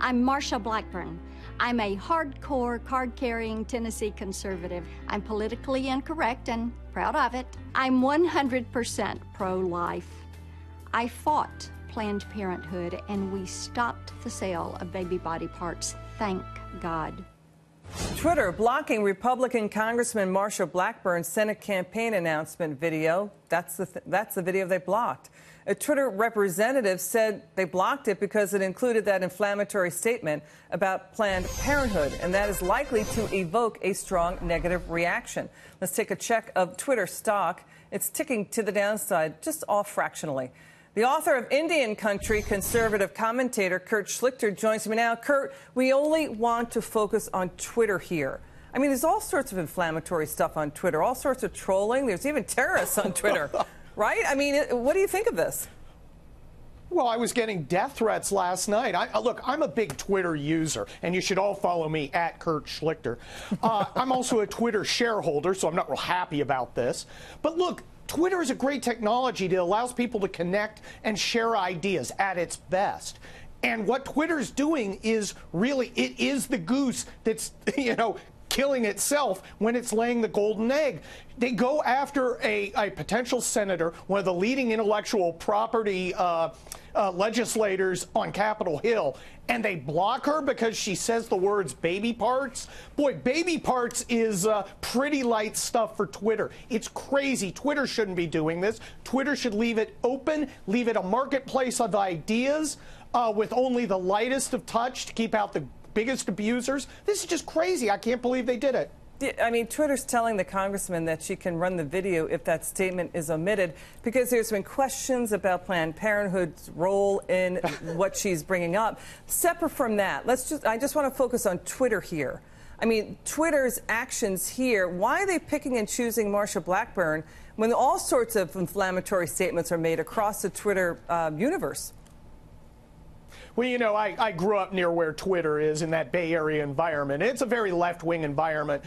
I'm Marsha Blackburn. I'm a hardcore, card-carrying Tennessee conservative. I'm politically incorrect and proud of it. I'm 100% pro-life. I fought Planned Parenthood and we stopped the sale of baby body parts. Thank God. Twitter blocking Republican Congressman Marsha Blackburn's Senate campaign announcement video. That's the video they blocked. A Twitter representative said they blocked it because it included that inflammatory statement about Planned Parenthood, and that is likely to evoke a strong negative reaction. Let's take a check of Twitter stock. It's ticking to the downside, just off fractionally. The author of Indian Country, conservative commentator Kurt Schlichter joins me now. Kurt, we only want to focus on Twitter here. I mean, there's all sorts of inflammatory stuff on Twitter, all sorts of trolling. There's even terrorists on Twitter, right? I mean, what do you think of this? Well, I was getting death threats last night. Look, I'm a big Twitter user, and you should all follow me at Kurt Schlichter. I'm also a Twitter shareholder, so I'm not real happy about this. But look, Twitter is a great technology that allows people to connect and share ideas at its best. And what Twitter's doing is really, it is the goose that's, killing itself when it's laying the golden egg. They go after a potential senator, one of the leading intellectual property legislators on Capitol Hill, and they block her because she says the words baby parts. Boy, baby parts is pretty light stuff for Twitter. It's crazy. Twitter shouldn't be doing this. Twitter should leave it open, leave it a marketplace of ideas with only the lightest of touch to keep out the biggest abusers. This is just crazy. I can't believe they did it. I mean, Twitter's telling the congressman that she can run the video if that statement is omitted, because there's been questions about Planned Parenthood's role in what she's bringing up. Separate from that, I just want to focus on Twitter here. I mean, Twitter's actions here, why are they picking and choosing Marsha Blackburn when all sorts of inflammatory statements are made across the Twitter universe? Well, I grew up near where Twitter is, in that Bay Area environment. It's a very left-wing environment.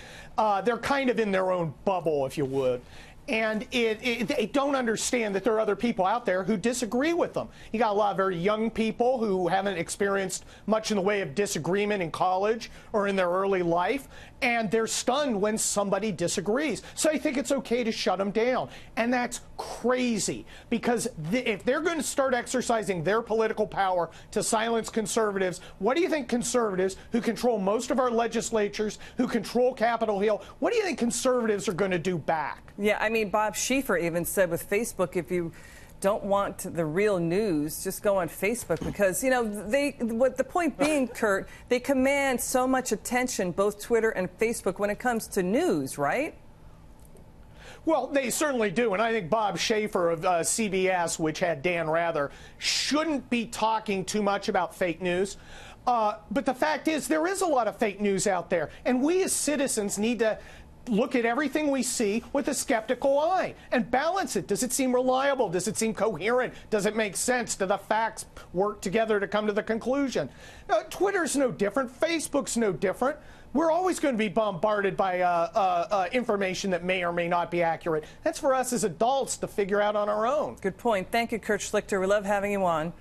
They're kind of in their own bubble, if you would. And they don't understand that there are other people out there who disagree with them. You got a lot of very young people who haven't experienced much in the way of disagreement in college or in their early life, and they're stunned when somebody disagrees. So I think it's okay to shut them down. And that's crazy, because if they're going to start exercising their political power to silence conservatives, what do you think conservatives, who control most of our legislatures, who control Capitol Hill, what do you think conservatives are going to do back? Yeah, I mean, Bob Schieffer even said with Facebook, if you don't want the real news, just go on Facebook, because, the point being, Kurt, they command so much attention, both Twitter and Facebook, when it comes to news, right? Well, they certainly do, and I think Bob Schieffer of CBS, which had Dan Rather, shouldn't be talking too much about fake news. But the fact is, there is a lot of fake news out there, and we as citizens need to look at everything we see with a skeptical eye and balance it. Does it seem reliable? Does it seem coherent? Does it make sense? Do the facts work together to come to the conclusion? Twitter's no different. Facebook's no different. We're always going to be bombarded by information that may or may not be accurate. That's for us as adults to figure out on our own. Good point. Thank you, Kurt Schlichter. We love having you on.